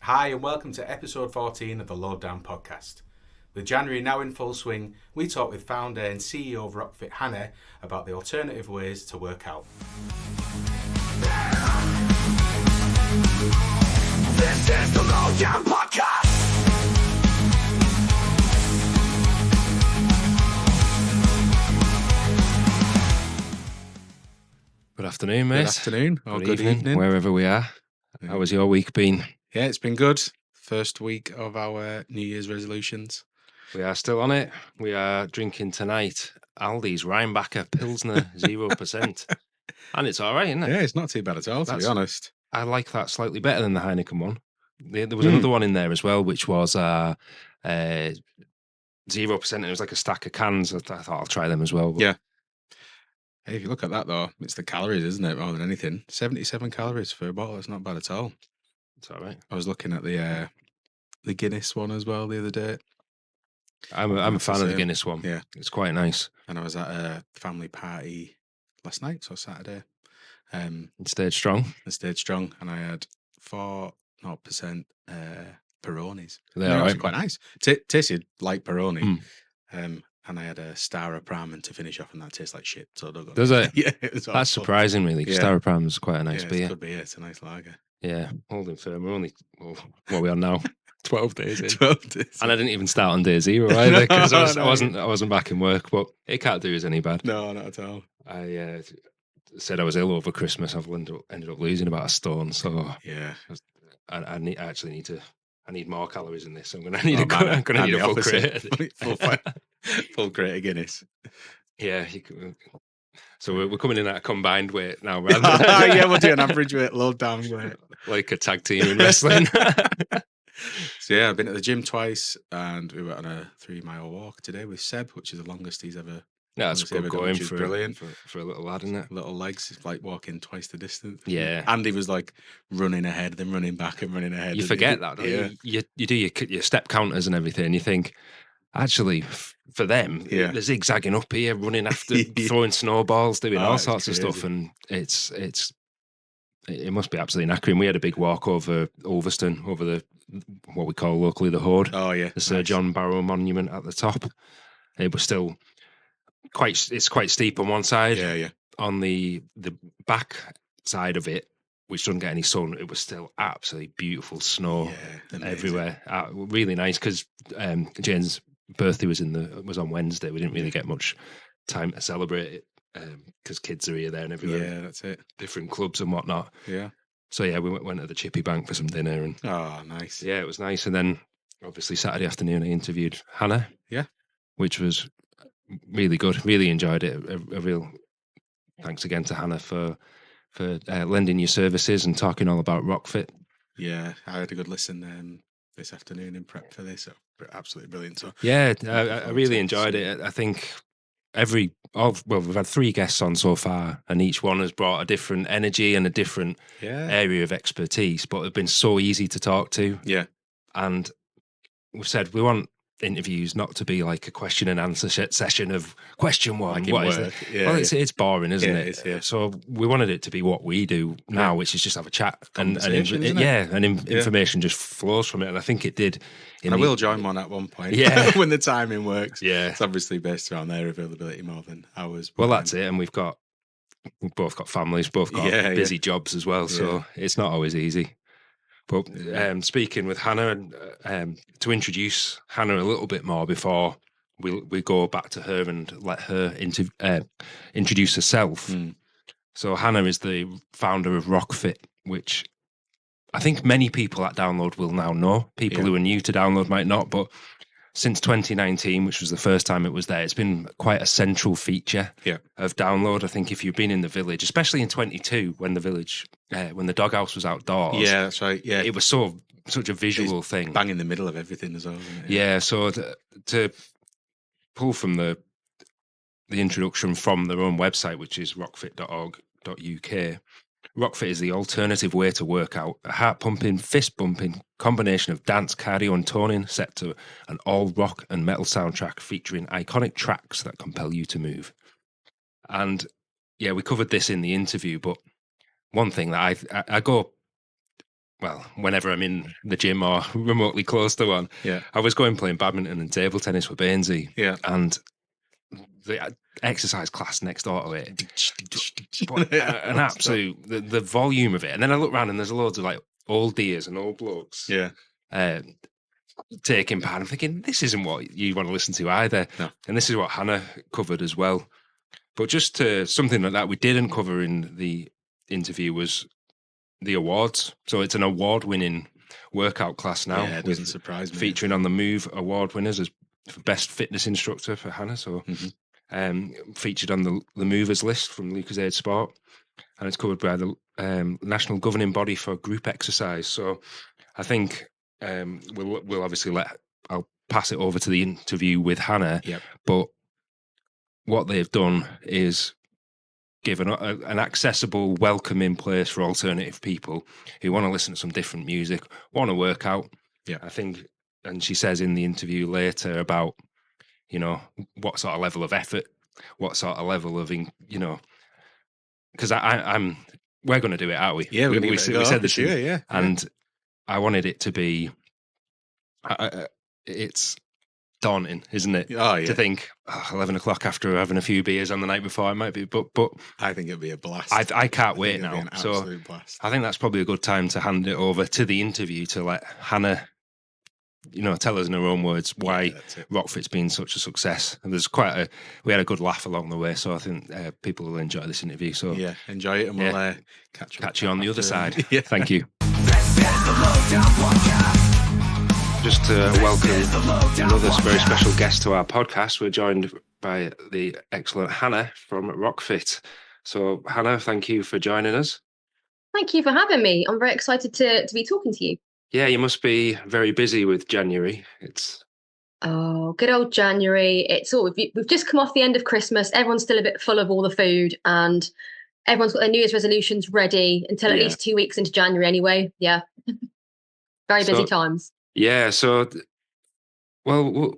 Hi and welcome to episode 14 of the Lowdown podcast. With January now in full swing, we talk with founder and CEO of RockFit Hannah about the alternative ways to work out. This is the Lowdown podcast! Good afternoon, mate. Good afternoon or good evening, wherever we are. Yeah. How has your week been? Yeah, it's been good. First week of our New Year's resolutions. We are still on it. We are drinking tonight Aldi's Rheinbacher Pilsner 0%. And it's all right, isn't it? Yeah, it's not too bad at all, to be honest. I like that slightly better than the Heineken one. There was another one in there as well, which was 0%. And it was like a stack of cans. I thought I'll try them as well. But... Yeah. Hey, if you look at that, though, it's the calories, isn't it, more than anything? 77 calories for a bottle. It's not bad at all. It's all right. I was looking at the Guinness one as well the other day. I'm a fan of the Guinness one. Yeah. It's quite nice. And I was at a family party last night, so Saturday. It stayed strong. It stayed strong, and I had 4% Peronis. They're right. Quite nice. Tasted like Peroni. And I had a Star of Pram to finish off, and that tastes like shit. So don't go. Does it? Yeah, it was awful. That's surprising, really. Yeah. Star of Pram is quite a nice beer. It's a good beer. It's a nice lager. Yeah, holding firm. We're only, what are we on now? 12 days in. 12 days. And I didn't even start on day zero either because I wasn't back in work. But it can't do us any bad. No, not at all. I said I was ill over Christmas. I've ended up losing about a stone. So yeah, I need more calories in this. So I'm going to need a full crate. Full crate of Guinness. Yeah. So we're coming in at a combined weight now, rather than... Yeah, we'll do an average weight, low down weight. Like a tag team in wrestling. So yeah, I've been at the gym twice, and we went on a 3-mile walk today with Seb, which is the longest he's ever. Yeah, that's good going for brilliant for a little lad, isn't it? Little legs, it's like walking twice the distance. Yeah, Andy was like running ahead, then running back, and running ahead. You forget that, don't you? You do your step counters and everything, and you think, actually, for them, they're zigzagging up here, running after, throwing snowballs, doing all sorts of stuff, and it must be absolutely knackering. We had a big walk over Ulverston, over the what we call locally the Hoard. Oh yeah, the Sir John Barrow Monument at the top. It was still quite steep on one side. Yeah. On the back side of it, which doesn't get any sun, it was still absolutely beautiful snow everywhere. Really nice because Jane's birthday was on Wednesday. We didn't really get much time to celebrate it because kids are here, there, and everywhere. Yeah, that's it. Different clubs and whatnot. Yeah. So yeah, we went to the Chippy Bank for some dinner, and nice. Yeah, it was nice. And then obviously Saturday afternoon, I interviewed Hannah. Yeah, which was really good. Really enjoyed it. A real thanks again to Hannah for lending your services and talking all about RockFit. Yeah, I had a good listen this afternoon in prep for this. So absolutely brilliant. So yeah, I really enjoyed it. I think we've had 3 guests on so far, and each one has brought a different energy and a different area of expertise, but have been so easy to talk to. Yeah, and we've said we want interviews not to be like a question and answer session of question one. Like what is it? Well, it's boring, isn't it? Is. So we wanted it to be what we do now, which is just have a chat and information just flows from it. And I think it did. I will join one at one point. Yeah, when the timing works. Yeah, it's obviously based around their availability more than ours. Well, that's it. And we've both got families, both got busy jobs as well. So it's not always easy. But speaking with Hannah, to introduce Hannah a little bit more before we go back to her and let her introduce herself. So Hannah is the founder of RockFit, which I think many people at Download will now know. People who are new to Download might not, but since 2019, which was the first time it was there, it's been quite a central feature of Download. I think if you've been in the village, especially in 22, when the doghouse was outdoors. Yeah, that's right. Yeah, it was such a visual thing. Bang in the middle of everything as well, isn't it? Yeah, so to pull from the introduction from their own website, which is rockfit.org.uk, RockFit is the alternative way to work out. A heart-pumping, fist-bumping combination of dance, cardio and toning set to an all-rock and metal soundtrack featuring iconic tracks that compel you to move. And yeah, we covered this in the interview, but one thing that I go well, whenever I'm in the gym or remotely close to one, I was going playing badminton and table tennis with Bainsy. And the exercise class next door to it, an absolute, the volume of it. And then I look around and there's loads of like old dears and old blokes taking part. I'm thinking, this isn't what you want to listen to either. No. And this is what Hannah covered as well. But just something like that we didn't cover in the interview was the awards. So it's an award-winning workout class now. Yeah, it doesn't surprise me. Featuring on the Move award winners as best fitness instructor for Hannah. So featured on the Movers list from Lucozade Sport. And it's covered by the National Governing Body for Group Exercise. So I think we'll obviously I'll pass it over to the interview with Hannah. Yep. But what they've done is given an accessible, welcoming place for alternative people who want to listen to some different music, want to work out. Yeah, I think, and she says in the interview later about, what sort of level of effort, what sort of level of, because we're going to do it, aren't we? Yeah, we said this year, yeah. And I wanted it to be, it's daunting, isn't it? Oh, yeah. To think 11 o'clock after having a few beers on the night before, it might be, but I think it'd be a blast. I can't wait now. Be an absolute blast. I think that's probably a good time to hand it over to the interview to let Hannah, tell us in her own words why RockFit's been such a success. And we had a good laugh along the way, so I think people will enjoy this interview. So yeah, enjoy it, and we'll catch you on the other side. Yeah. Thank you. Just to welcome another very special guest to our podcast. We're joined by the excellent Hannah from RockFit. So, Hannah, thank you for joining us. Thank you for having me. I'm very excited to be talking to you. Yeah, you must be very busy with January. Good old January. We've just come off the end of Christmas. Everyone's still a bit full of all the food, and everyone's got their New Year's resolutions ready until at least 2 weeks into January anyway. Yeah. Very busy times. Yeah, so, well,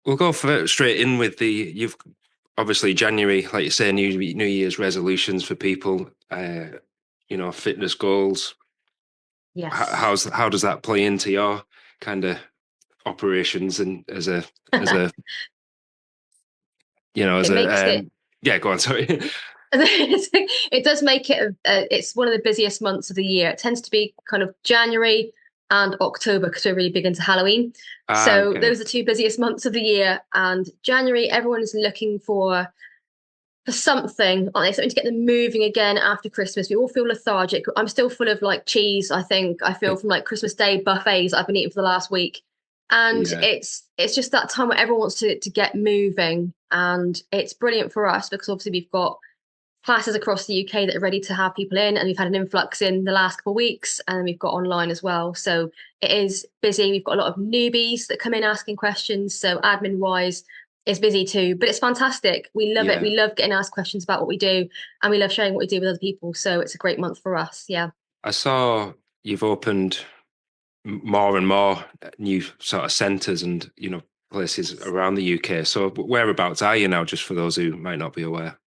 we'll go straight in with you've obviously January, like you say, New Year's resolutions for people, fitness goals. Yes. How does that play into your kind of operations and as a yeah, go on, sorry. It does make it, it's one of the busiest months of the year. It tends to be kind of January and October because we're really big into Halloween. So those are the two busiest months of the year. And January, everyone is looking for something, aren't they? Something to get them moving again after Christmas. We all feel lethargic. I'm still full of like cheese, I think. I feel from like Christmas Day buffets I've been eating for the last week. And it's just that time where everyone wants to get moving. And it's brilliant for us because obviously we've got classes across the UK that are ready to have people in, and we've had an influx in the last couple of weeks, and we've got online as well. So it is busy. We've got a lot of newbies that come in asking questions. So admin wise, it's busy too, but it's fantastic. We love it. We love getting asked questions about what we do, and we love sharing what we do with other people. So it's a great month for us. Yeah. I saw you've opened more and more new sort of centres and, places around the UK. So whereabouts are you now, just for those who might not be aware?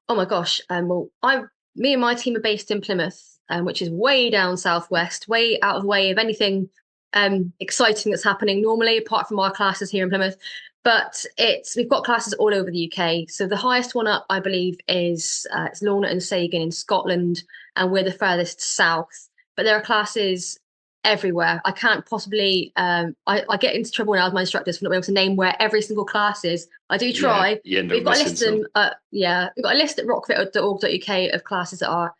Oh my gosh. Me and my team are based in Plymouth, which is way down southwest, way out of the way of anything exciting that's happening normally, apart from our classes here in Plymouth. But we've got classes all over the UK. So the highest one up, I believe, is it's Lorna and Sagan in Scotland, and we're the furthest south. But there are classes everywhere. I can't possibly I get into trouble now with my instructors for not being able to name where every single class is. I do try. We've got a list we've got a list at rockfit.org.uk of classes that are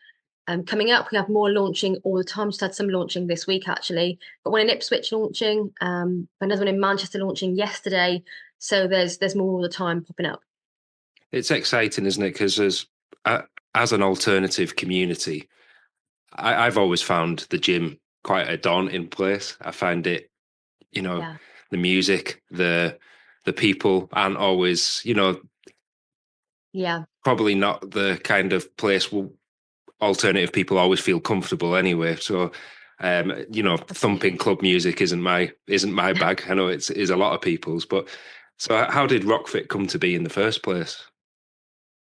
coming up. We have more launching all the time. Just had some launching this week actually. Got one in Ipswich launching, another one in Manchester launching yesterday. So there's more all the time popping up. It's exciting, isn't it? Because as an alternative community, I've always found the gym quite a daunting place. I find it, the music, the people aren't always, probably not the kind of place where alternative people always feel comfortable anyway. So, thumping club music isn't my bag. I know it is a lot of people's, but so how did RockFit come to be in the first place?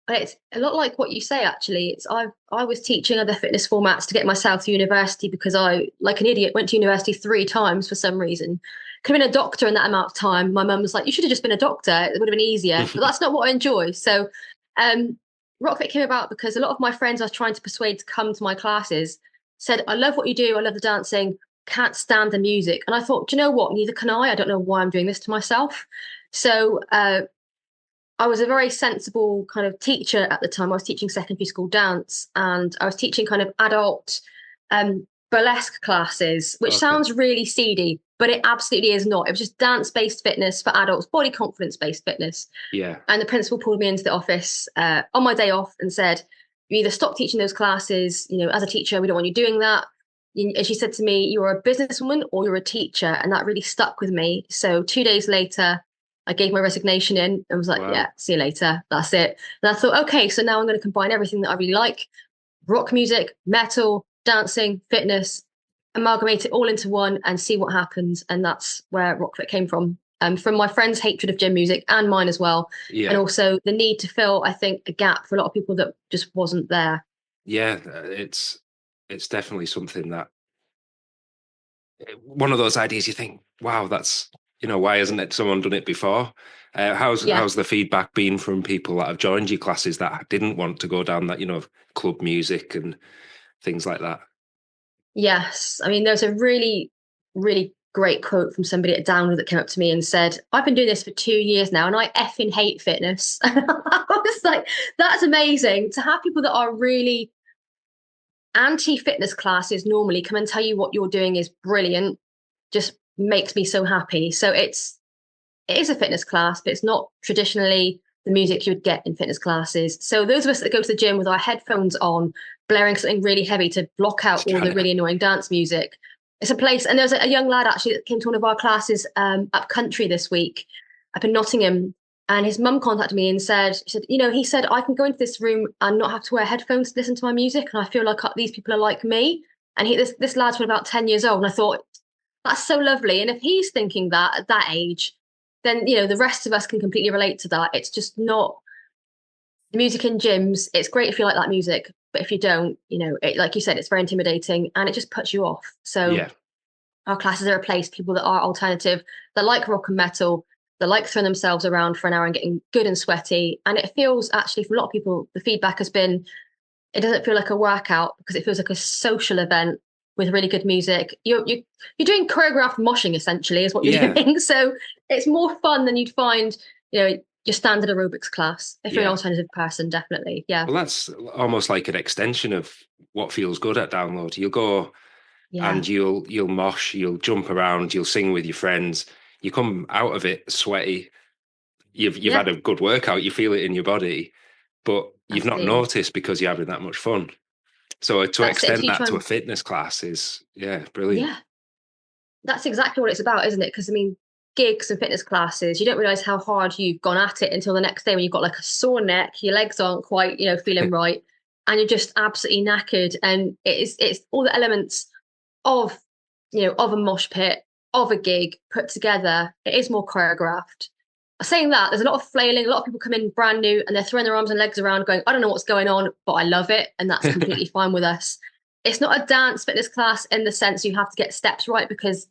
It's a lot like what you say, actually. I was teaching other fitness formats to get myself to university because I, like an idiot, went to university 3 times for some reason. Could have been a doctor in that amount of time. My mum was like, you should have just been a doctor. It would have been easier. But that's not what I enjoy. So RockFit came about because a lot of my friends I was trying to persuade to come to my classes said, I love what you do. I love the dancing. Can't stand the music. And I thought, do you know what? Neither can I. I don't know why I'm doing this to myself. So I was a very sensible kind of teacher at the time. I was teaching secondary school dance, and I was teaching kind of adult burlesque classes, which sounds really seedy, but it absolutely is not. It was just dance-based fitness for adults, body confidence-based fitness. Yeah. And the principal pulled me into the office on my day off and said, you either stop teaching those classes, as a teacher, we don't want you doing that. And she said to me, you're a businesswoman or you're a teacher. And that really stuck with me. So 2 days later, I gave my resignation in and was like, yeah, see you later. That's it. And I thought, okay, so now I'm going to combine everything that I really like, rock music, metal, dancing, fitness, amalgamate it all into one and see what happens. And that's where RockFit came from my friends' hatred of gym music and mine as well. Yeah. And also the need to fill, I think, a gap for a lot of people that just wasn't there. Yeah, it's definitely something that, one of those ideas you think, wow, that's, why hasn't someone done it before? How's the feedback been from people that have joined your classes that didn't want to go down that, club music and things like that? Yes. I mean, there's a really, really great quote from somebody at Download that came up to me and said, I've been doing this for 2 years now and I effing hate fitness. I was like, that's amazing to have people that are really anti-fitness classes normally come and tell you what you're doing is brilliant. Just makes me so happy. So it is a fitness class, but it's not traditionally the music you would get in fitness classes. So those of us that go to the gym with our headphones on, blaring something really heavy to block out all the really annoying dance music, it's a place. And there's a young lad actually that came to one of our classes up country this week up in Nottingham, and his mum contacted me and said, he said, I can go into this room and not have to wear headphones to listen to my music, and I feel like these people are like me. And this lad's been about 10 years old, and I thought, that's so lovely. And if he's thinking that at that age, then, the rest of us can completely relate to that. It's just not music in gyms. It's great if you like that music, but if you don't, like you said, it's very intimidating and it just puts you off. So our classes are a place, people that are alternative, that like rock and metal, that like throwing themselves around for an hour and getting good and sweaty. And it feels, actually, for a lot of people, the feedback has been, it doesn't feel like a workout because it feels like a social event with really good music. You're doing choreographed moshing, essentially, is what you're doing. So it's more fun than you'd find, your standard aerobics class. If you're an alternative person, definitely. Yeah. Well, that's almost like an extension of what feels good at Download. You'll go and you'll mosh, you'll jump around, you'll sing with your friends. You come out of it sweaty. You've had a good workout. You feel it in your body, but you've not noticed because you're having that much fun. So to extend that to a fitness class is, brilliant. Yeah, that's exactly what it's about, isn't it? Because, gigs and fitness classes, you don't realise how hard you've gone at it until the next day when you've got like a sore neck, your legs aren't quite, feeling right, and you're just absolutely knackered. And it's all the elements of, of a mosh pit, of a gig put together. It is more choreographed. Saying that, there's a lot of flailing. A lot of people come in brand new and they're throwing their arms and legs around going, I don't know what's going on, but I love it. And that's completely fine with us. It's not a dance fitness class in the sense you have to get steps right because,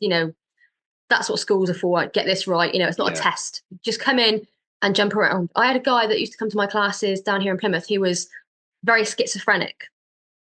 that's what schools are for. Get this right. It's not a test. Just come in and jump around. I had a guy that used to come to my classes down here in Plymouth. He was very schizophrenic.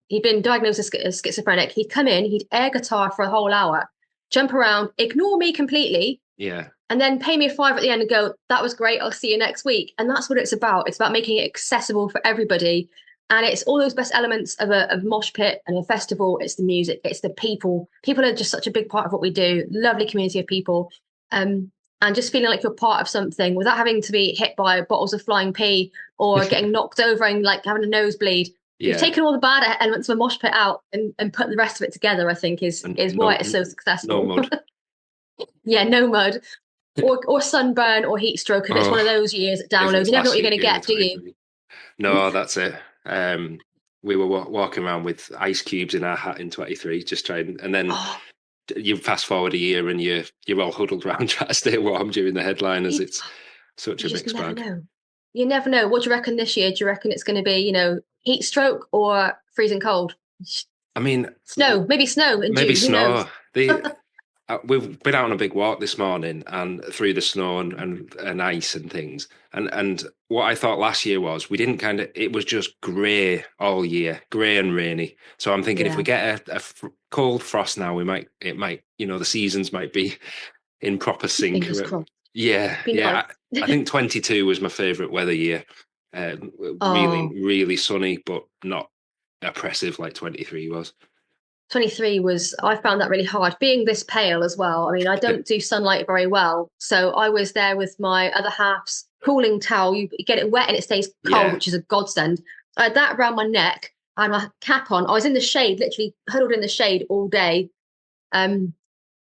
He'd been diagnosed as schizophrenic. He'd come in, he'd air guitar for a whole hour, jump around, ignore me completely. Yeah. And then pay me a $5 at the end and go, that was great. I'll see you next week. And that's what it's about. It's about making it accessible for everybody. And it's all those best elements of a mosh pit and a festival. It's the music. It's the people. People are just such a big part of what we do. Lovely community of people. And just feeling like you're part of something without having to be hit by bottles of flying pee or getting knocked over and like having a nosebleed. You've taken all the bad elements of a mosh pit out and put the rest of it together, I think, is why it's so successful. No mud. No mud. Or sunburn or heat stroke. And it's one of those years at Download. You never know what you're going to get, do you? No, that's it. We were walking around with ice cubes in our hat in 23, just trying, and then you fast forward a year and you're all huddled around trying to stay warm during the headliners. It's such a mixed bag. you never know. What do you reckon this year? Do you reckon it's going to be, you know, heat stroke or freezing cold? I mean, snow, maybe snow in maybe June. snow. We've been out on a big walk this morning and through the snow and ice and things. And what I thought last year was we didn't it was just grey all year, grey and rainy. So I'm thinking if we get a cold frost now, it might, you know, the seasons might be in proper sync. Fingers crossed. Yeah. Nice. I think 22 was my favourite weather year. Really sunny, but not oppressive like 23 was. 23 was, I found that really hard, being this pale as well. I mean, I don't do sunlight very well. So I was there with my other half's cooling towel. You get it wet and it stays cold, which is a godsend. I had that around my neck. I had my cap on. I was in the shade, literally huddled in the shade all day, in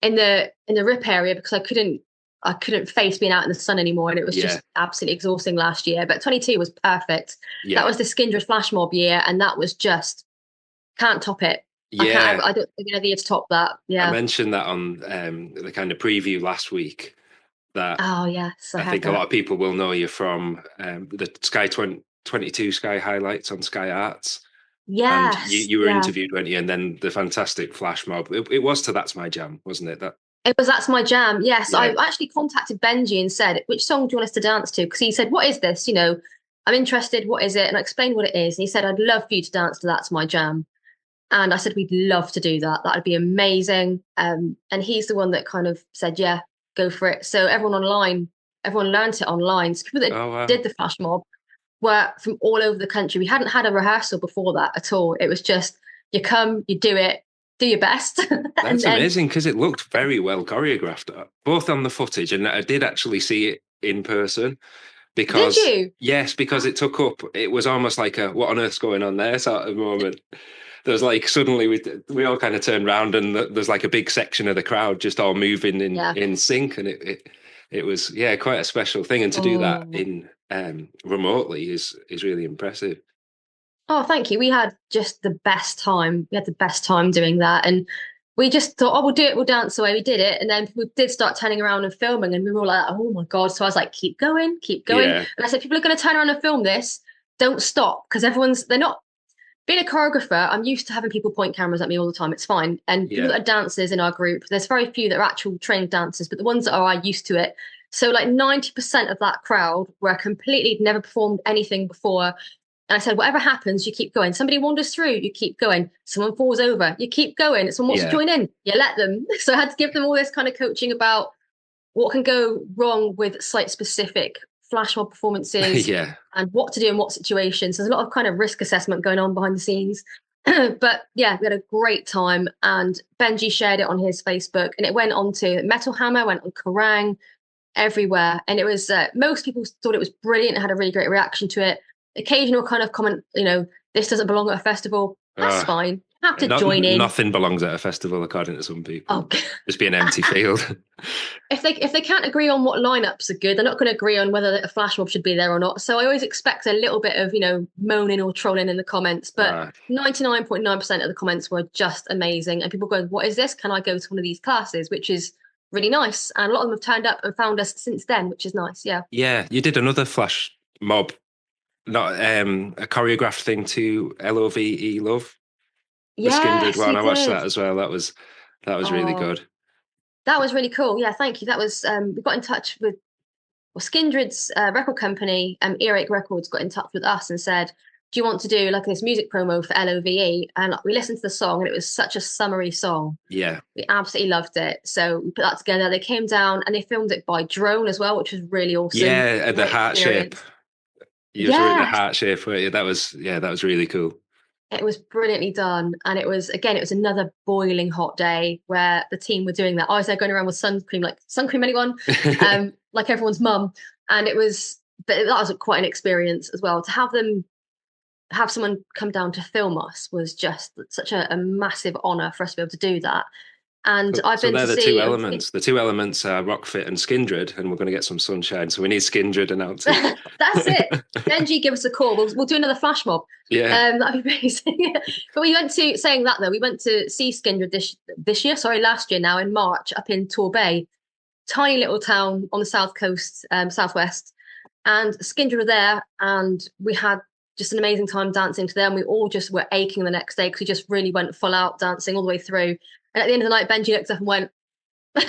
the rip area, because I couldn't face being out in the sun anymore. And it was just absolutely exhausting last year. But 22 was perfect. Yeah. That was the Skindred flash mob year. And that was just, can't top it. Yeah, I don't think any to top that. Yeah, I mentioned that on the kind of preview last week. That I think a lot of people will know you from the Sky 22 Sky highlights on Sky Arts. Yes, and you were interviewed, weren't you? And then the fantastic flash mob. It was to That's My Jam, wasn't it? It was That's My Jam. Yes, I actually contacted Benji and said, "Which song do you want us to dance to?" Because he said, "What is this? You know, I'm interested. What is it?" And I explained what it is. And he said, "I'd love for you to dance to That's My Jam." And I said, we'd love to do that. That'd be amazing. And he's the one that kind of said, yeah, go for it. So everyone learned it online. So people that did the flash mob were from all over the country. We hadn't had a rehearsal before that at all. It was just, you come, you do it, do your best. That's amazing, because it looked very well choreographed, both on the footage. And I did actually see it in person. Because, did you? Yes, because it was almost like a what on earth's going on there sort of moment. There was like suddenly we all kind of turned around and there's like a big section of the crowd just all moving in sync, and it was quite a special thing, and to do that in remotely is really impressive. Oh, thank you. We had just the best time. We had the best time doing that, and we just thought, we'll do it, we'll dance away. We did it, and then people did start turning around and filming, and we were all like, oh my god. So I was like, keep going. And I said, people are going to turn around and film this, don't stop, because they're not. Being a choreographer, I'm used to having people point cameras at me all the time. It's fine. And people that are dancers in our group, there's very few that are actual trained dancers, but the ones that are used to it. So like 90% of that crowd were completely never performed anything before. And I said, whatever happens, you keep going. Somebody wanders through, you keep going. Someone falls over, you keep going. Someone wants to join in, you let them. So I had to give them all this kind of coaching about what can go wrong with site-specific flash mob performances and what to do in what situations. There's a lot of kind of risk assessment going on behind the scenes. But yeah, we had a great time, and Benji shared it on his Facebook, and it went on to Metal Hammer, went on Kerrang, everywhere. And it was, most people thought it was brilliant and had a really great reaction to it. Occasional kind of comment, you know, this doesn't belong at a festival. That's fine. Have to join in. Nothing belongs at a festival, according to some people. Just be an empty field. If they can't agree on what lineups are good, they're not going to agree on whether a flash mob should be there or not. So I always expect a little bit of, you know, moaning or trolling in the comments. But 99.9% of the comments were just amazing. And people going, what is this? Can I go to one of these classes? Which is really nice. And a lot of them have turned up and found us since then, which is nice. Yeah. Yeah. You did another flash mob, not a choreographed thing to LOVE Love. The Skindred one. I watched that as well. That was really good. That was really cool. Yeah, thank you. That was we got in touch with Skindred's record company, Earache Records got in touch with us and said, do you want to do like this music promo for LOVE? And we listened to the song, and it was such a summery song. Yeah. We absolutely loved it. So we put that together. They came down and they filmed it by drone as well, which was really awesome. Yeah, the heart shape. You were doing the heart shape. That was really cool. It was brilliantly done. And it was another boiling hot day where the team were doing that. I was there going around with sunscream, like sunscream anyone, like everyone's mum. And that was quite an experience as well. To have someone come down to film us was just such a massive honour for us to be able to do that. And I've been to see... two elements. The two elements are RockFit and Skindred, and we're going to get some sunshine. So we need Skindred announced. That's it. Benji, give us a call. We'll do another flash mob. Yeah. That'd be amazing. But we went to see Skindred last year now in March up in Torbay, tiny little town on the south coast, southwest. and Skindred were there, and we had just an amazing time dancing to them. We all just were aching the next day because we just really went full out dancing all the way through. And at the end of the night, Benji looked up and went, I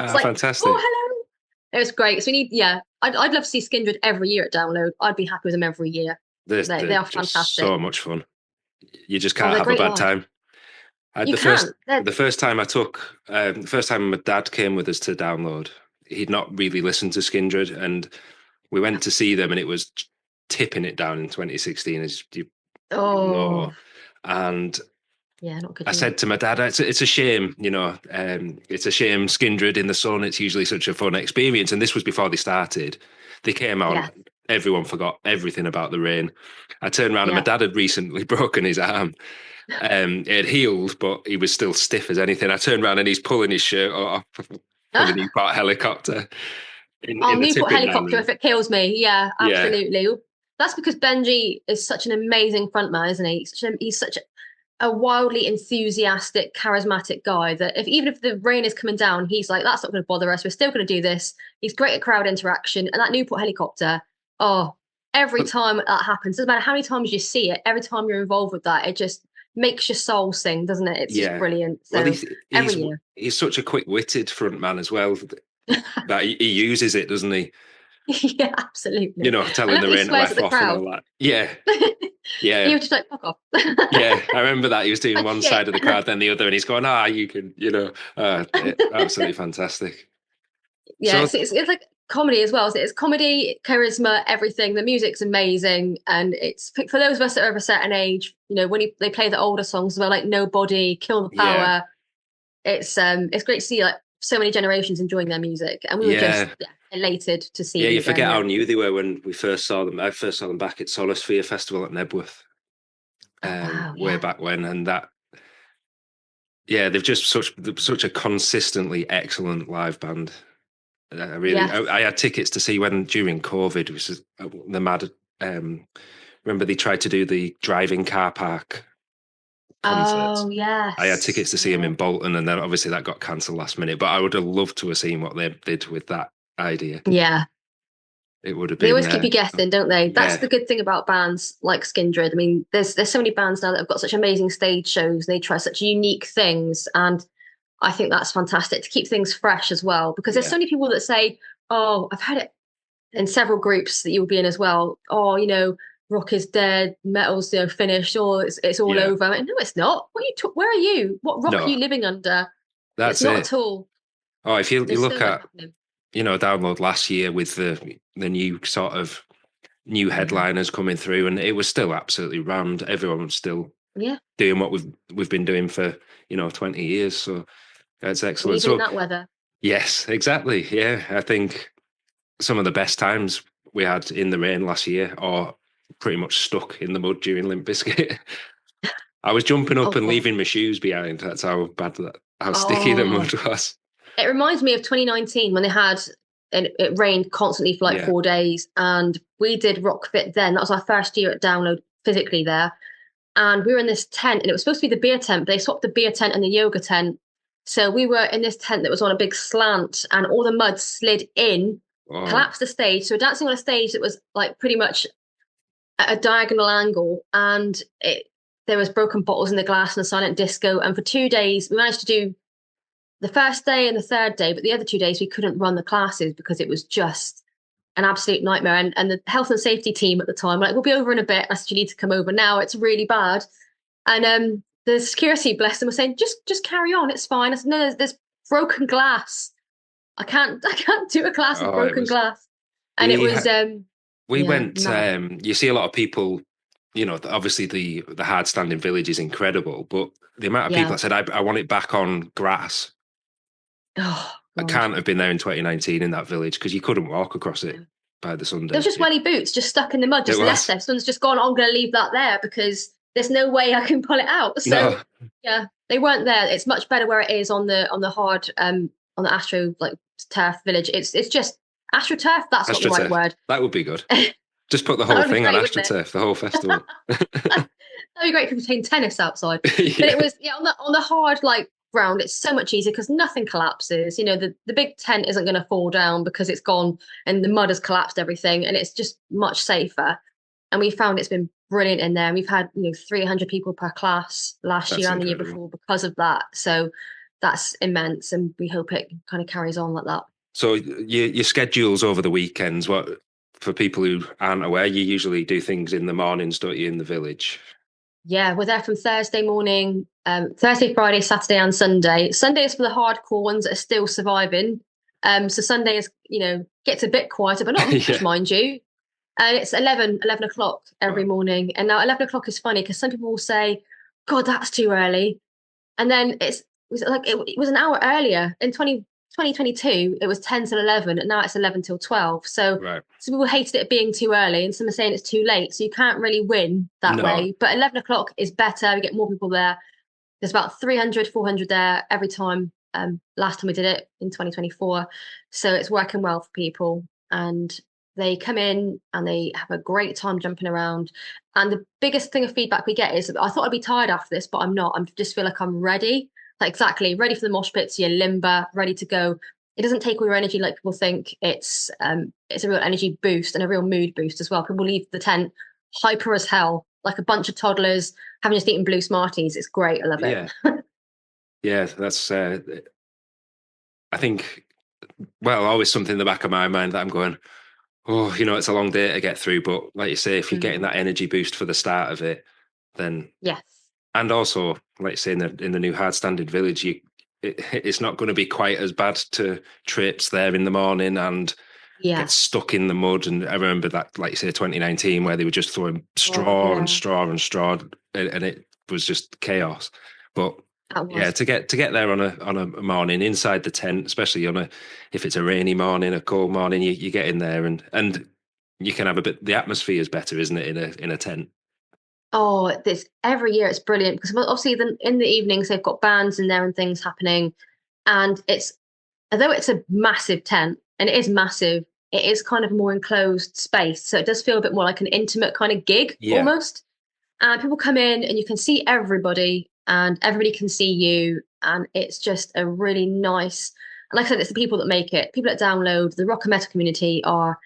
was like, fantastic. oh, hello. It was great. So we need, I'd love to see Skindred every year at Download. I'd be happy with them every year. They are fantastic. So much fun. You just can't have a bad time. The first time my dad came with us to Download, he'd not really listened to Skindred, and we went to see them, and it was tipping it down in 2016 as you know. And not good. I said to my dad, it's a shame, it's a shame Skindred in the sun. It's usually such a fun experience. And this was before they started. They came on, everyone forgot everything about the rain. I turned around and my dad had recently broken his arm. It had healed, but he was still stiff as anything. I turned around and he's pulling his shirt off for the Newport helicopter. Newport helicopter if it kills me. Yeah, absolutely. Yeah. That's because Benji is such an amazing frontman, isn't he? He's such a wildly enthusiastic, charismatic guy that even if the rain is coming down, he's like, that's not going to bother us. We're still going to do this. He's great at crowd interaction. And that Newport helicopter, every time that happens, doesn't matter how many times you see it, every time you're involved with that, it just makes your soul sing, doesn't it? It's just brilliant. So every year. He's such a quick-witted frontman as well that he uses it, doesn't he? Yeah, absolutely. Telling the rain to F off and all that. Yeah. Yeah. He was just like, fuck off. Yeah, I remember that. He was doing one side of the crowd, then the other, and he's going, you can, absolutely fantastic. Yeah, so it's like comedy as well. So it's comedy, charisma, everything. The music's amazing. And it's for those of us that are of a certain age, when they play the older songs as well, like Nobody, Kill the Power. Yeah. It's great to see like so many generations enjoying their music. And we were just elated to see. Yeah, you forget how new they were when we first saw them. I first saw them back at Solosphere Festival at Nebworth. Way back when, and that they've just such a consistently excellent live band. I had tickets to see when during COVID, which is the mad. Remember they tried to do the driving car park concerts. Oh yes, I had tickets to see them in Bolton, and then obviously that got cancelled last minute. But I would have loved to have seen what they did with that idea. Yeah. It would have been. They always keep you guessing, don't they? That's the good thing about bands like Skindred. I mean, there's so many bands now that have got such amazing stage shows. They try such unique things, and I think that's fantastic to keep things fresh as well. Because there's so many people that say, "Oh, I've had it in several groups that you'll be in as well. Oh, rock is dead, metal's finished, or it's all over." I mean, no, it's not. Where are you? What rock are you living under? That's it's not at all. Oh, if you look at Download last year with the new sort of new headliners coming through, and it was still absolutely rammed. Everyone was still doing what we've been doing for 20 years. So that's excellent. Even in that weather. Yes, exactly. Yeah, I think some of the best times we had in the rain last year, or pretty much stuck in the mud during Limp Bizkit. I was jumping up and leaving my shoes behind. That's how sticky the mud was. It reminds me of 2019 when it rained constantly for 4 days, and we did RockFit then. That was our first year at Download physically there. And we were in this tent, and it was supposed to be the beer tent, but they swapped the beer tent and the yoga tent. So we were in this tent that was on a big slant, and all the mud slid in, collapsed the stage. So we're dancing on a stage that was like pretty much at a diagonal angle, and there was broken bottles in the glass and a silent disco. And for 2 days, we managed to do the first day and the third day, but the other 2 days we couldn't run the classes because it was just an absolute nightmare. And the health and safety team at the time were like, we'll be over in a bit. I said, you need to come over now. It's really bad. And the security, bless them, was saying, just carry on. It's fine. I said, no, there's broken glass. I can't do a class with broken glass. And we went, you see a lot of people, obviously the hard standing village is incredible, but the amount of people that said, I want it back on grass. Oh, I can't have been there in 2019 in that village because you couldn't walk across it by the Sunday. There was just welly boots just stuck in the mud, just left there. Someone's just gone, I'm going to leave that there because there's no way I can pull it out. So they weren't there. It's much better where it is on the hard on the Astro turf village. It's just AstroTurf. That's not the right word. That would be good. Just put the whole thing on AstroTurf, the whole festival. That'd be great if we were playing tennis outside. But it was on the hard ground, it's so much easier because nothing collapses. You know, the big tent isn't going to fall down because it's gone and the mud has collapsed everything, and it's just much safer. And we found it's been brilliant in there. And we've had 300 people per class last year and the year before because of that. So that's immense, and we hope it kind of carries on like that. So your schedules over the weekends, what, for people who aren't aware, you usually do things in the mornings, don't you, in the village? Yeah, we're there from Thursday morning, Thursday, Friday, Saturday and Sunday. Sunday is for the hardcore ones that are still surviving. So Sunday is, gets a bit quieter, but not much, mind you. And it's 11 o'clock every morning. And now 11 o'clock is funny because some people will say, God, that's too early. And then it was an hour earlier. In 2022, it was 10 till 11, and now it's 11 till 12. So some people hated it being too early, and some are saying it's too late. So you can't really win that way. But 11 o'clock is better. We get more people there. There's about 300, 400 there every time. Last time we did it in 2024. So it's working well for people. And they come in and they have a great time jumping around. And the biggest thing of feedback we get is, I thought I'd be tired after this, but I'm not. I just feel like I'm ready. Exactly, ready for the mosh pits, you're limber, ready to go. It doesn't take all your energy like people think. It's a real energy boost and a real mood boost as well. People leave the tent hyper as hell, like a bunch of toddlers having just eaten blue Smarties. It's great. I love it. Yeah, that's, I think, always something in the back of my mind that I'm going, it's a long day to get through. But like you say, if you're getting that energy boost for the start of it, then yes. And also, like say in the new hard standard village, it's not going to be quite as bad to trips there in the morning and get stuck in the mud. And I remember that, like you say, 2019, where they were just throwing straw and straw and straw, and it was just chaos. But to get there on a morning inside the tent, especially if it's a rainy morning, a cold morning, you get in there and you can have the atmosphere is better, isn't it, in a tent? Oh, every year it's brilliant because obviously in the evenings they've got bands in there and things happening, and although it's a massive tent and it is massive, it is kind of a more enclosed space, so it does feel a bit more like an intimate kind of gig almost. And people come in and you can see everybody and everybody can see you, and it's just a really nice. And like I said, it's the people that make it. People that download the rock and metal community are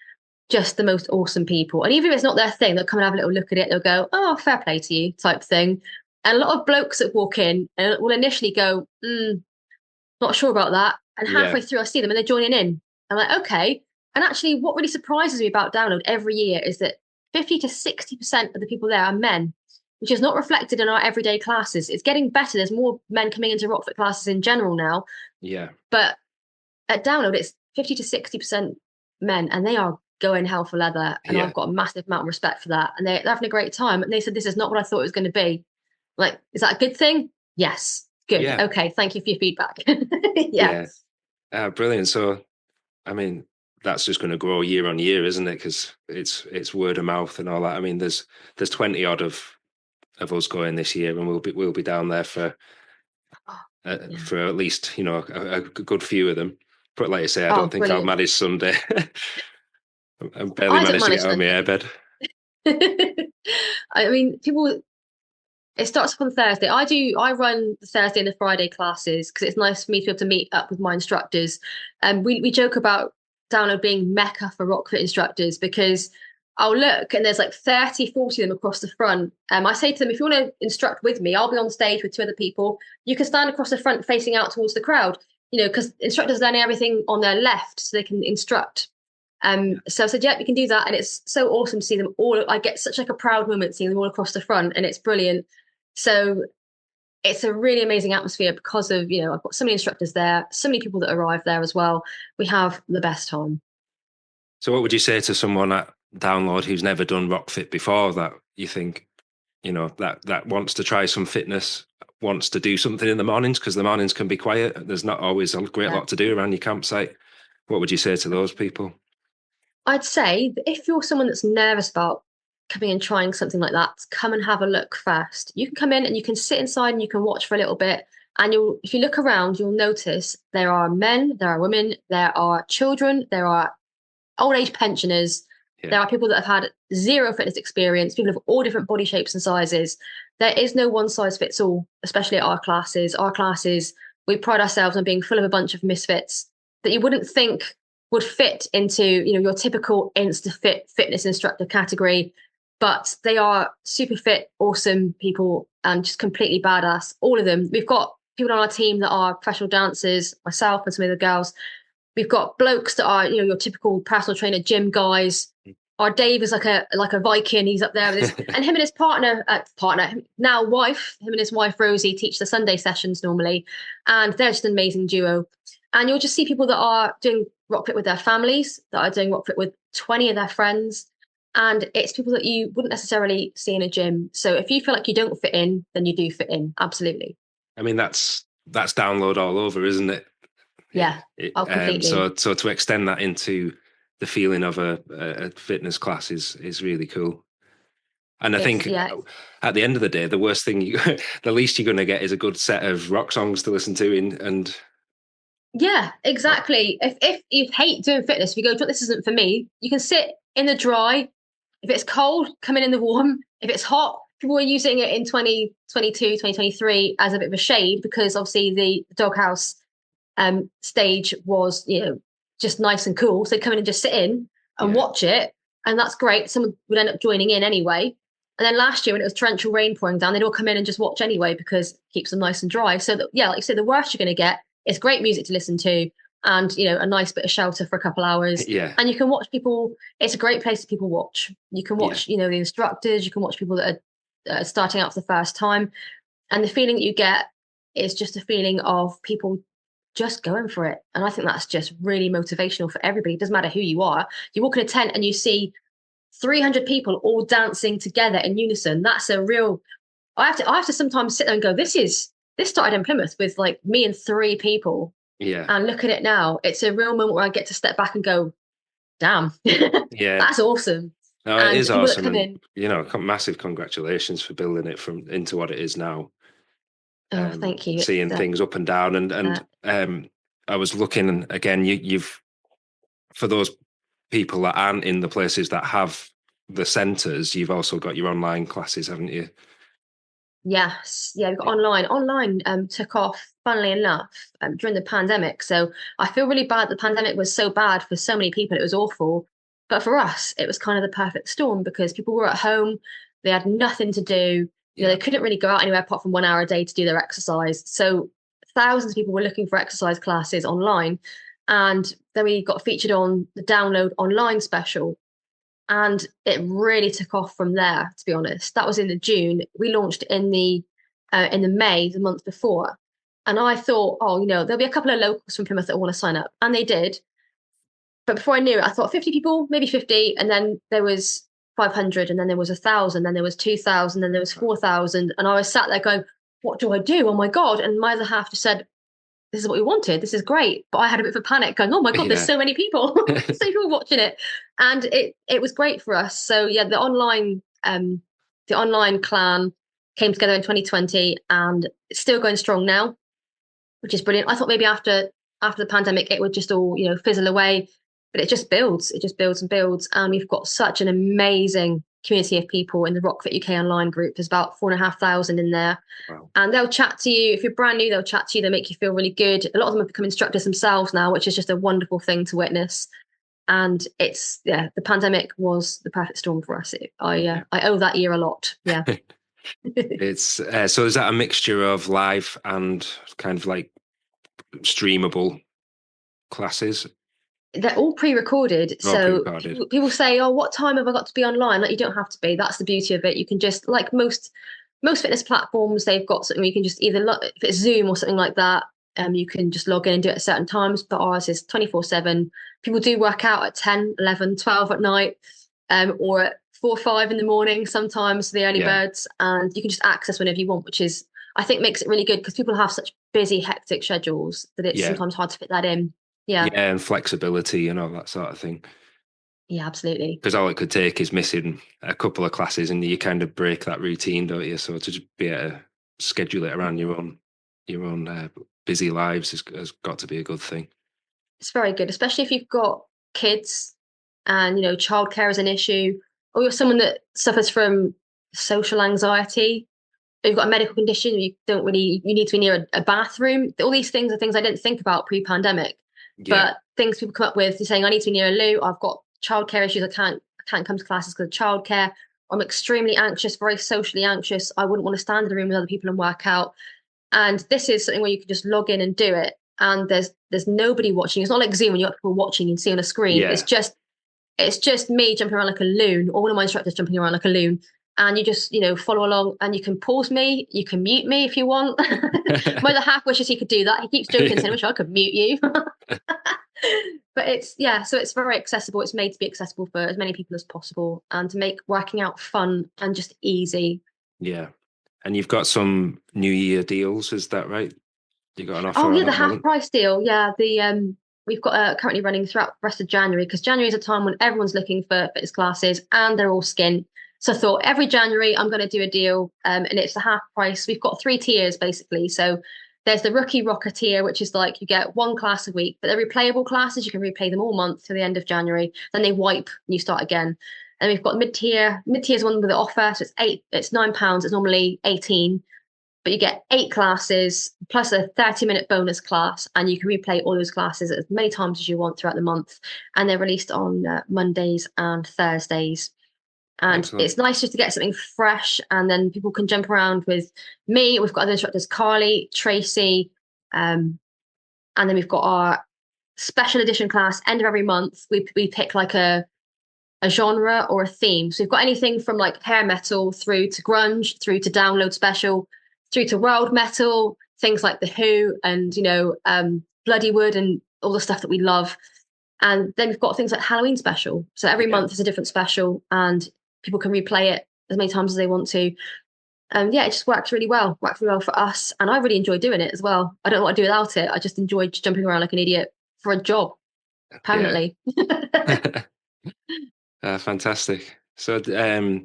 just the most awesome people. And even if it's not their thing, they'll come and have a little look at it. They'll go, oh, fair play to you type thing. And a lot of blokes that walk in and will initially go, not sure about that. And halfway through I see them and they're joining in. I'm like, okay. And actually what really surprises me about download every year is that 50 to 60% of the people there are men, which is not reflected in our everyday classes. It's getting better. There's more men coming into RockFit classes in general now. Yeah. But at download, it's 50 to 60% men, and they are going hell for leather, and I've got a massive amount of respect for that, and they're having a great time. And they said, this is not what I thought it was going to be. Like, is that a good thing? Yes. Good. Okay, thank you for your feedback. Brilliant. So I mean, that's just going to grow year on year, isn't it? Because it's word of mouth and all that. I mean, there's 20 odd of us going this year, and we'll be down there for at least a good few of them. But like I say, I don't think I'll manage Sunday. I'm barely managed to get out of my airbed. I mean, it starts up on Thursday. I run the Thursday and the Friday classes because it's nice for me to be able to meet up with my instructors. And we joke about download being Mecca for RockFit instructors, because I'll look and there's like 30, 40 of them across the front. I say to them, if you want to instruct with me, I'll be on stage with 2 other people. You can stand across the front facing out towards the crowd, because instructors learning everything on their left so they can instruct. So I said, yeah, you can do that. And it's so awesome to see them all. I get such like a proud moment seeing them all across the front, and it's brilliant. So it's a really amazing atmosphere because of, I've got so many instructors there, so many people that arrive there as well. We have the best time. So what would you say to someone at download who's never done RockFit before, that you think, that wants to try some fitness, wants to do something in the mornings, because the mornings can be quiet. There's not always a great lot to do around your campsite. What would you say to those people? I'd say that if you're someone that's nervous about coming and trying something like that, come and have a look first. You can come in and you can sit inside and you can watch for a little bit. And if you look around, you'll notice there are men, there are women, there are children, there are old age pensioners. Yeah. There are people that have had zero fitness experience, people of all different body shapes and sizes. There is no one size fits all, especially at our classes. Our classes, we pride ourselves on being full of a bunch people that you wouldn't think would fit into, your typical fitness instructor category, but they are super fit, awesome people, and just completely badass. All of them. We've got people on our team that are professional dancers, myself and some of the girls. We've got blokes that are, your typical personal trainer, gym guys. Our Dave is like a Viking. He's up there with his, and him and his partner, now wife, him and his wife Rosie teach the Sunday sessions normally, and they're just an amazing duo. And you'll just see people that are doing RockFit with their families, that are doing RockFit with 20 of their friends, and it's people that you wouldn't necessarily see in a gym. So if you feel like you don't fit in, then you do fit in. Absolutely. I mean, that's download all over, isn't it? Yeah. Completely. So to extend that into the feeling of a fitness class is really cool. And I think at the end of the day, the worst thing the least you're going to get is a good set of rock songs to listen to and. Yeah, exactly. If you hate doing fitness, if you go, this isn't for me, you can sit in the dry. If it's cold, come in the warm. If it's hot, people were using it in 2022, 2023 as a bit of a shade, because obviously the doghouse stage was, just nice and cool. So they'd come in and just sit in and watch it. And that's great. Someone would end up joining in anyway. And then last year when it was torrential rain pouring down, they'd all come in and just watch anyway, because it keeps them nice and dry. So that, like you said, the worst you're going to get is great music to listen to and, a nice bit of shelter for a couple hours. Yeah. And you can watch people. It's a great place to people watch. You can watch, the instructors. You can watch people that are starting out for the first time. And the feeling that you get is just a feeling of people just going for it. And I think that's just really motivational for everybody. It doesn't matter who you are. You walk in a tent and you see 300 people all dancing together in unison. That's a real, I have to sometimes sit there and go, this started in Plymouth with like me and 3 people. Yeah. And look at it now. It's a real moment where I get to step back and go, damn. Yeah. That's awesome. No, it is awesome. And, massive congratulations for building it into what it is now. Oh, thank you. Seeing things up and down, and I was looking again. You've for those people that aren't in the places that have the centres, you've also got your online classes, haven't you? Yes, yeah, we've got online. Online took off, funnily enough, during the pandemic. So I feel really bad. The pandemic was so bad for so many people; it was awful. But for us, it was kind of the perfect storm, because people were at home, they had nothing to do. They couldn't really go out anywhere apart from 1 hour a day to do their exercise. So thousands of people were looking for exercise classes online. And then we got featured on the Download Online special. And it really took off from there, to be honest. That was in the June. We launched in the May, the month before. And I thought, there'll be a couple of locals from Plymouth that want to sign up. And they did. But before I knew it, I thought 50 people, maybe 50. And then there was 500, and then there was 1,000, then there was 2,000, then there was 4,000, and I was sat there going, "What do I do? Oh my god!" And my other half just said, "This is what we wanted. This is great." But I had a bit of a panic, going, "Oh my god, there's so many people, so many people watching it," and it was great for us. So the online clan came together in 2020, and it's still going strong now, which is brilliant. I thought maybe after the pandemic it would just all fizzle away. But it just builds and builds. And we've got such an amazing community of people in the RockFit UK online group. There's about 4,500 in there. Wow. And they'll chat to you. If you're brand new, they'll chat to you. They'll make you feel really good. A lot of them have become instructors themselves now, which is just a wonderful thing to witness. And it's, the pandemic was the perfect storm for us. I owe that year a lot. Yeah. It's so is that a mixture of live and kind of like streamable classes? They're all pre-recorded. So people say, "Oh, what time have I got to be online?" Like, you don't have to be. That's the beauty of it. You can just, like most fitness platforms, they've got something where you can just either, if it's Zoom or something like that, you can just log in and do it at certain times. But ours is 24/7. People do work out at 10, 11, 12 at night, or at 4, 5 in the morning sometimes, the early birds, and you can just access whenever you want, which is, I think, makes it really good, because people have such busy, hectic schedules that it's sometimes hard to fit that in. Yeah, and flexibility and all that sort of thing. Yeah, absolutely. Because all it could take is missing a couple of classes, and you kind of break that routine, don't you? So to just be able to schedule it around your own busy lives has got to be a good thing. It's very good, especially if you've got kids and childcare is an issue, or you're someone that suffers from social anxiety. you've got a medical condition, you need to be near a bathroom. All these things are things I didn't think about pre-pandemic, but things people come up with, saying I need to be near a loo, I've got childcare issues, I can't come to classes because of childcare. I'm extremely anxious, very socially anxious. I wouldn't want to stand in a room with other people and work out. And this is something where you can just log in and do it. And there's nobody watching. It's not like Zoom when you've got people watching and see on a screen. Yeah. It's just me jumping around like a loon, or one of my instructors jumping around like a loon. And you just, follow along, and you can pause me, you can mute me if you want. My other half wishes he could do that. He keeps joking, saying, I wish I could mute you. But so it's very accessible. It's made to be accessible for as many people as possible, and to make working out fun and just easy. Yeah. And you've got some New Year deals, is that right? You got an offer? Oh yeah, the half price deal. Yeah, we've got currently running throughout the rest of January, because January is a time when everyone's looking for fitness classes and they're all skint. So I thought every January I'm going to do a deal, and it's the half price. We've got 3 tiers basically. So there's the rookie rocker tier, which is like you get 1 class a week, but they're replayable classes. You can replay them all month to the end of January. Then they wipe and you start again. And we've got mid-tier. Mid-tier is one with the offer, so it's £9. It's normally 18, but you get 8 classes plus a 30-minute bonus class, and you can replay all those classes as many times as you want throughout the month. And they're released on Mondays and Thursdays. And Excellent. It's nice just to get something fresh, and then people can jump around with me. We've got other instructors, Carly, Tracy, and then we've got our special edition class, end of every month. We pick like a genre or a theme. So we've got anything from like hair metal through to grunge, through to download special, through to world metal, things like The Who and, Bloody Wood and all the stuff that we love. And then we've got things like Halloween special. So every month is a different special, and people can replay it as many times as they want to. And it just works really well for us. And I really enjoy doing it as well. I don't know what to do without it. I just enjoy jumping around like an idiot for a job, permanently. Fantastic. So I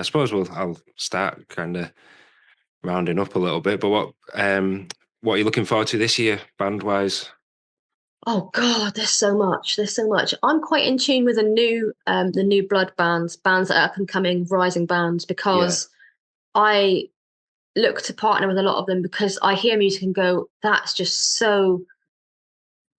suppose I'll start kind of rounding up a little bit, but what are you looking forward to this year, band-wise? Oh God, there's so much. I'm quite in tune with the new blood bands that are up and coming, rising bands, because I look to partner with a lot of them, because I hear music and go, that's just so.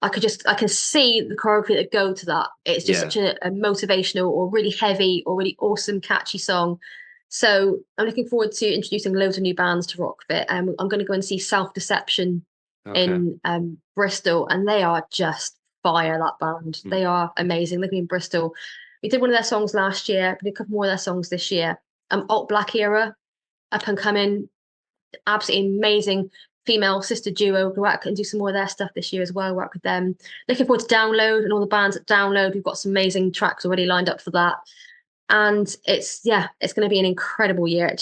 I can see the choreography that go to that. It's just such a motivational or really heavy or really awesome, catchy song. So I'm looking forward to introducing loads of new bands to RockFit. I'm going to go and see Self Deception in Bristol, and they are just fire, that band. They are amazing. Living in Bristol. We did one of their songs last year. We did a couple more of their songs this year. Alt Black Era, up and coming, absolutely amazing female sister duo. We work and do some more of their stuff this year as well. Work with them. Looking forward to Download and all the bands at Download. We've got some amazing tracks already lined up for that. And it's going to be an incredible year.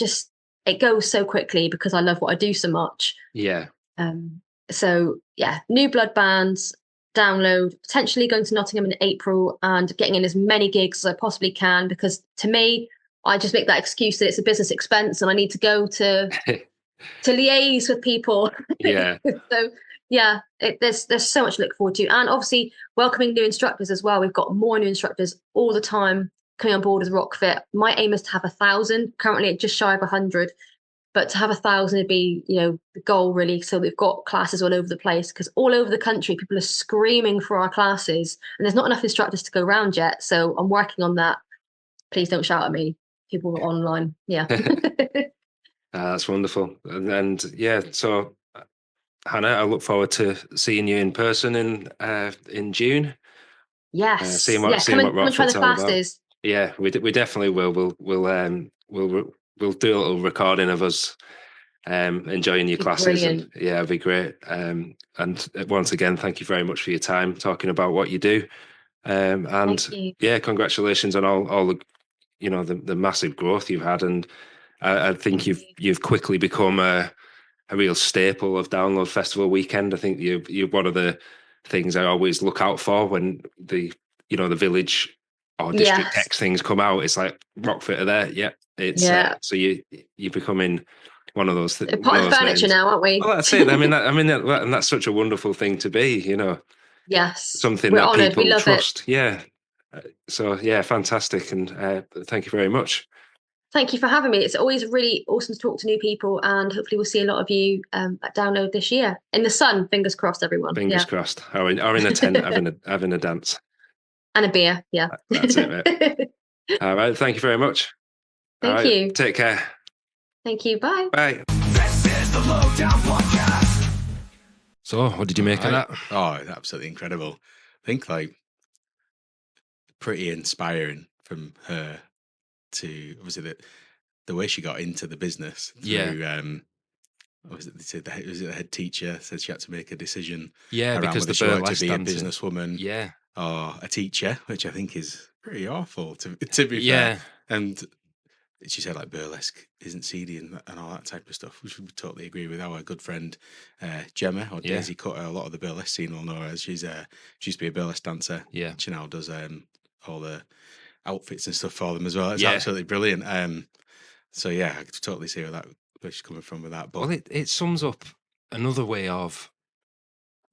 It goes so quickly because I love what I do so much. Yeah. New blood bands, Download, potentially going to Nottingham in April and getting in as many gigs as I possibly can, because to me, I just make that excuse that it's a business expense and I need to go to liaise with people. Yeah. There's so much to look forward to, and obviously welcoming new instructors as well. We've got more new instructors all the time coming on board with RockFit. My aim is to have 1,000. Currently at just shy of 100, but to have 1,000 would be the goal, really. So we've got classes all over the place, because all over the country people are screaming for our classes, and there's not enough instructors to go around yet. So I'm working on that. Please don't shout at me, people online. That's wonderful. And so Hannah, I look forward to seeing you in person in June. Yes. Seeing what RockFit's all about. Yeah, we definitely will. We'll do a little recording of us enjoying your classes. Brilliant. And it'd be great. And once again, thank you very much for your time talking about what you do. Thank you. Congratulations on all the the massive growth you've had, and I think you've quickly become a real staple of Download Festival weekend. I think you're one of the things I always look out for when the village or district X things come out. It's like RockFit are there. So you're becoming one of those things. Part of furniture now, aren't we? Well, that's it. And that's such a wonderful thing to be. Yes, something we're that honored. people we love trust. It. So fantastic, and thank you very much. Thank you for having me. It's always really awesome to talk to new people, and hopefully we'll see a lot of you at Download this year in the sun. Fingers crossed, everyone. Fingers crossed. Or in a tent having a dance and a beer. Yeah, that's it, mate. All right, thank you very much. Thank you. Take care. Thank you. Bye. Bye. This is the Lowdown Podcast. So, what did you make of that? Oh, absolutely incredible. I think like pretty inspiring from her to obviously the way she got into the business through was it the head teacher said she had to make a decision around because whether the she wanted burlesque to be a dancer. businesswoman or a teacher, which I think is pretty awful to be fair. And she said like burlesque isn't seedy and all that type of stuff, which we totally agree with. Our good friend Gemma or Daisy Cutter, a lot of the burlesque scene will know her as she used to be a burlesque dancer. Yeah, she now does all the outfits and stuff for them as well. It's absolutely brilliant. So yeah, I could totally see where she's coming from with that. But well, it sums up another way of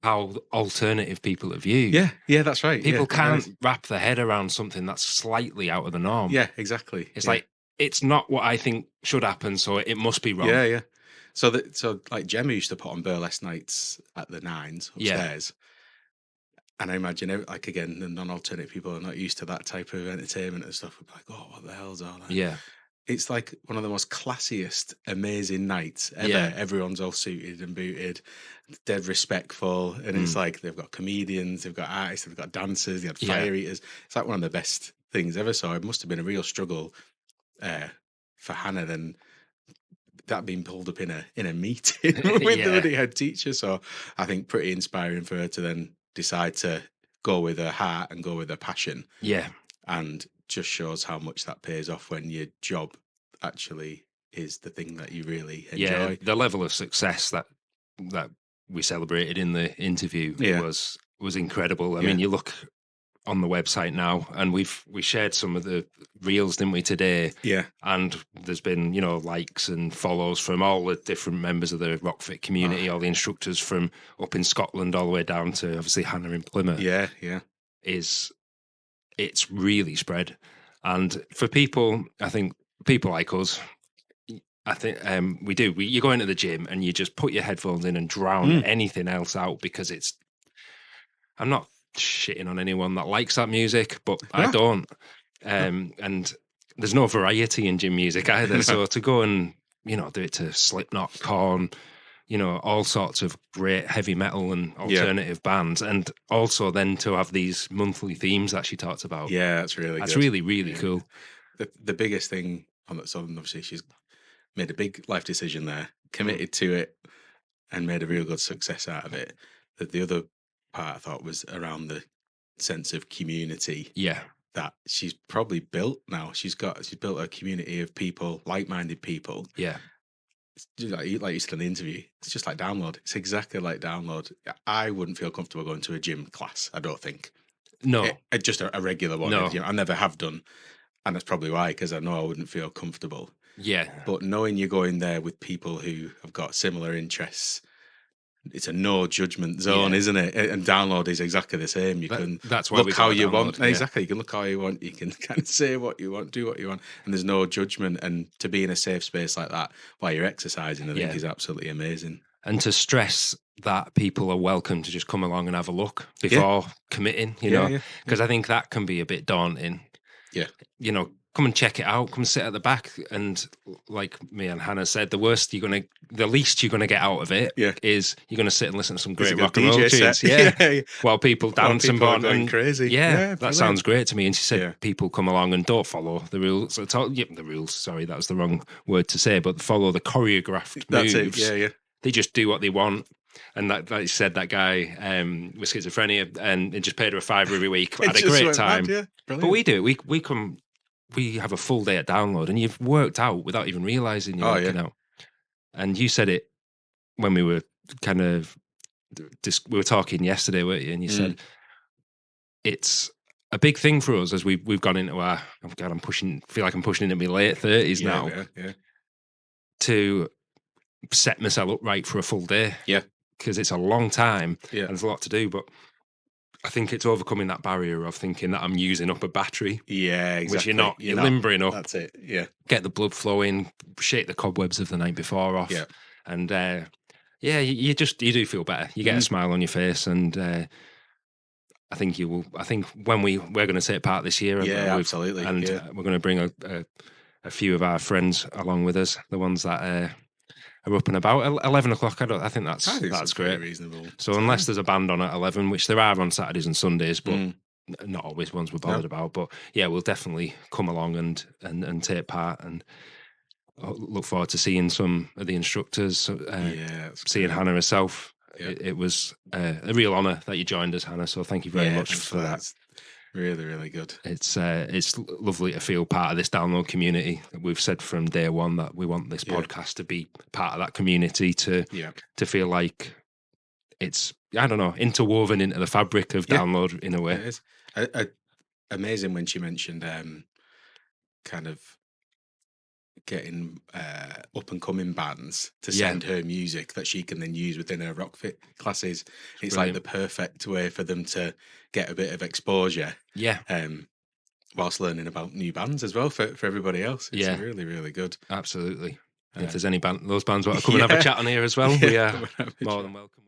how alternative people are viewed. Yeah, that's right. People can't wrap their head around something that's slightly out of the norm. Yeah, exactly. It's like, it's not what I think should happen, so it must be wrong. Yeah. So like Gemma used to put on burlesque nights at the Nines upstairs. And I imagine, like, again, the non-alternative people are not used to that type of entertainment and stuff. We're like, oh, what the hell's all that? Yeah. It's like one of the most classiest, amazing nights ever. Yeah. Everyone's all suited and booted, dead respectful. And it's like they've got comedians, they've got artists, they've got dancers, they had fire eaters. It's like one of the best things ever. So it must have been a real struggle for Hannah then, that being pulled up in a meeting with the head teacher. So I think pretty inspiring for her to then decide to go with her heart and go with her passion. Yeah. And just shows how much that pays off when your job actually is the thing that you really enjoy. Yeah, the level of success that we celebrated in the interview was incredible. I mean, you look on the website now, and we shared some of the reels, didn't we, today? Yeah. And there's been, likes and follows from all the different members of the RockFit community, all the instructors from up in Scotland all the way down to obviously Hannah in Plymouth. Yeah. It's really spread. And for people, I think people like us, you go into the gym and you just put your headphones in and drown anything else out, because I'm not shitting on anyone that likes that music, but I don't. And there's no variety in gym music either. So to go and, do it to Slipknot, Korn, all sorts of great heavy metal and alternative bands, and also then to have these monthly themes that she talks about. Yeah, that's really good. really, really cool. The biggest thing on that song, obviously, she's made a big life decision there, committed to it, and made a real good success out of it. The other part I thought was around the sense of community. Yeah. That she's probably built now. She's built a community of people, like-minded people. Yeah. Like you said in the interview, it's just like Download. It's exactly like Download. I wouldn't feel comfortable going to a gym class, I don't think. No. Just a regular one. No. I never have done. And that's probably why, because I know I wouldn't feel comfortable. Yeah. But knowing you're going there with people who have got similar interests, it's a no judgment zone, isn't it? And Download is exactly the same. That's why look how you want. Yeah. Exactly. You can look how you want. You can kind of say what you want, do what you want, and there's no judgment. And to be in a safe space like that while you're exercising, I think is absolutely amazing. And to stress that people are welcome to just come along and have a look before committing, because I think that can be a bit daunting. Yeah. Come and check it out. Come sit at the back, and like me and Hannah said, the least you're gonna get out of it is you're gonna sit and listen to some great rock and roll tunes, while people dance and going crazy. Yeah, that sounds great to me. And she said, people come along and don't follow the rules. The rules. Sorry, that was the wrong word to say, but follow the choreographed moves. That's it. Yeah. They just do what they want. And like you said, that guy with schizophrenia, and it just paid her $5 every week. Had a great time. But we do. We come. We have a full day at Download, and you've worked out without even realizing you're working out. And you said it when we were we were talking yesterday, weren't you? And you said it's a big thing for us as we've gone into our. Oh God, feel like I'm pushing into my late 30s now. Yeah. To set myself up right for a full day. Yeah. Because it's a long time and there's a lot to do. But I think it's overcoming that barrier of thinking that I'm using up a battery. Yeah, exactly. Which you're not. You're limbering up. That's it. Yeah. Get the blood flowing, shake the cobwebs of the night before off. Yeah. And you do feel better. You get a smile on your face, and I think you will. I think when we're going to take part this year, absolutely, and we're going to bring a few of our friends along with us, the ones that are up and about. 11 o'clock. I think that's great. Reasonable. So unless there's a band on at 11, which there are on Saturdays and Sundays, but not always ones we're bothered about. But yeah, we'll definitely come along and take part, and look forward to seeing some of the instructors. Seeing Hannah herself. Yeah. It was a real honour that you joined us, Hannah. So thank you very much for that. Really, really good. It's lovely to feel part of this download community. We've said from day one that we want this podcast to be part of that community, to feel like it's, I don't know, interwoven into the fabric of download in a way. It is. Amazing when she mentioned kind of getting up and coming bands to send her music that she can then use within her RockFit classes. It's brilliant. Like the perfect way for them to get a bit of exposure. Yeah. Whilst learning about new bands as well for everybody else. It's really, really good. Absolutely. If there's any those bands want to come and have a chat on here as well, we are more than welcome.